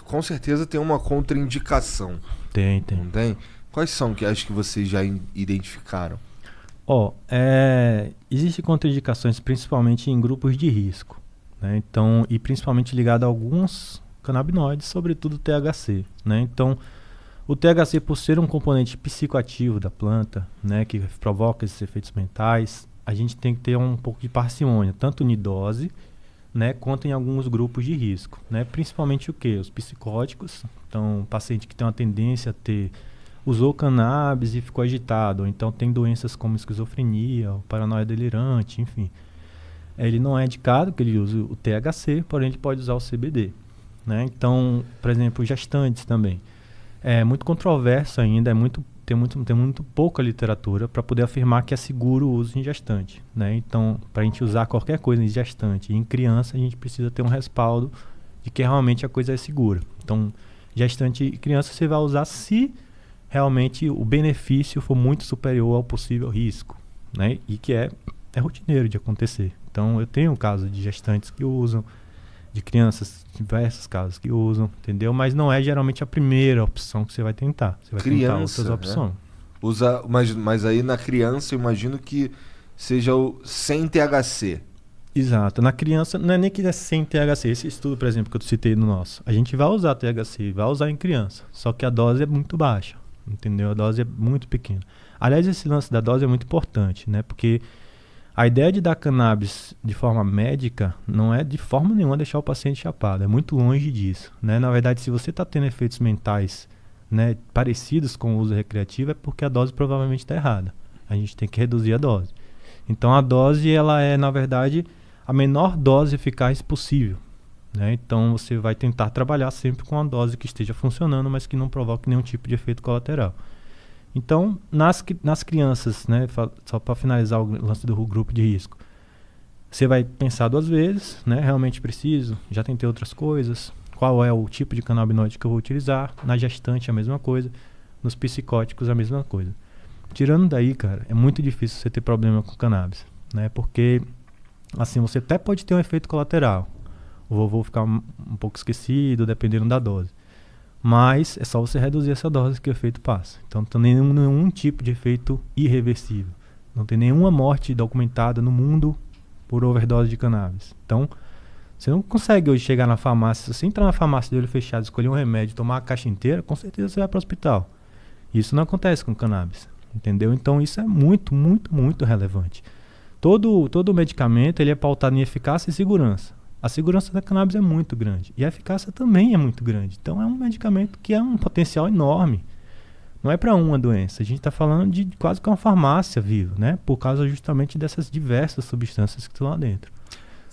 Com certeza tem uma contraindicação, Tem, tem. não tem? Quais são que acho que vocês já identificaram? Ó, existem contraindicações principalmente em grupos de risco, né? Então, e principalmente ligado a alguns canabinoides, sobretudo THC, né? Então, o THC, por ser um componente psicoativo da planta, né, que provoca esses efeitos mentais, a gente tem que ter um pouco de parcimônia, tanto em dose, né, quanto em alguns grupos de risco, né? Principalmente o quê? Os psicóticos. Então, paciente que tem uma tendência a ter usou cannabis e ficou agitado, ou então tem doenças como esquizofrenia, ou paranoia delirante, enfim. Ele não é indicado que ele use o THC, porém ele pode usar o CBD, né? Então, por exemplo, gestantes também. É muito controverso ainda, tem muito pouca literatura para poder afirmar que é seguro o uso em gestante, né? Então, para a gente usar qualquer coisa em gestante e em criança, a gente precisa ter um respaldo de que realmente a coisa é segura. Então, gestante e criança você vai usar se realmente o benefício for muito superior ao possível risco, né? E que é rotineiro de acontecer. Então, eu tenho casos de gestantes que usam, de crianças, diversos casos que usam, entendeu? Mas não é geralmente a primeira opção que você vai tentar. Você vai tentar outras Criança, né? opções. Mas aí na criança eu imagino que seja o sem THC. Exato. Na criança, não é nem que é sem THC. Esse estudo, por exemplo, que eu citei no nosso, a gente vai usar THC, vai usar em criança, só que a dose é muito baixa, entendeu? A dose é muito pequena. Aliás, esse lance da dose é muito importante, né? Porque a ideia de dar cannabis de forma médica não é de forma nenhuma deixar o paciente chapado, é muito longe disso, né? Na verdade, se você está tendo efeitos mentais, né, parecidos com o uso recreativo, é porque a dose provavelmente está errada. A gente tem que reduzir a dose. Então a dose, ela é, na verdade, a menor dose eficaz possível, né? Então você vai tentar trabalhar sempre com a dose que esteja funcionando, mas que não provoque nenhum tipo de efeito colateral. Então, nas crianças, né, só para finalizar o lance do grupo de risco, você vai pensar duas vezes, né, realmente preciso, já tentei outras coisas, qual é o tipo de canabinoide que eu vou utilizar, na gestante a mesma coisa, nos psicóticos a mesma coisa. Tirando daí, cara, é muito difícil você ter problema com cannabis, né, porque, assim, você até pode ter um efeito colateral, o vovô ficar um pouco esquecido, dependendo da dose. Mas é só você reduzir essa dose que o efeito passa. Então não tem nenhum tipo de efeito irreversível. Não tem nenhuma morte documentada no mundo por overdose de cannabis. Então, você não consegue hoje chegar na farmácia. Se você entrar na farmácia de olho fechado, escolher um remédio, tomar a caixa inteira, com certeza você vai para o hospital. Isso não acontece com cannabis. Entendeu? Então isso é muito, muito, muito relevante. Todo medicamento ele é pautado em eficácia e segurança. A segurança da cannabis é muito grande e a eficácia também é muito grande. Então é um medicamento que é um potencial enorme. Não é para uma doença. A gente está falando de quase que uma farmácia viva, né? Por causa justamente dessas diversas substâncias que estão lá dentro.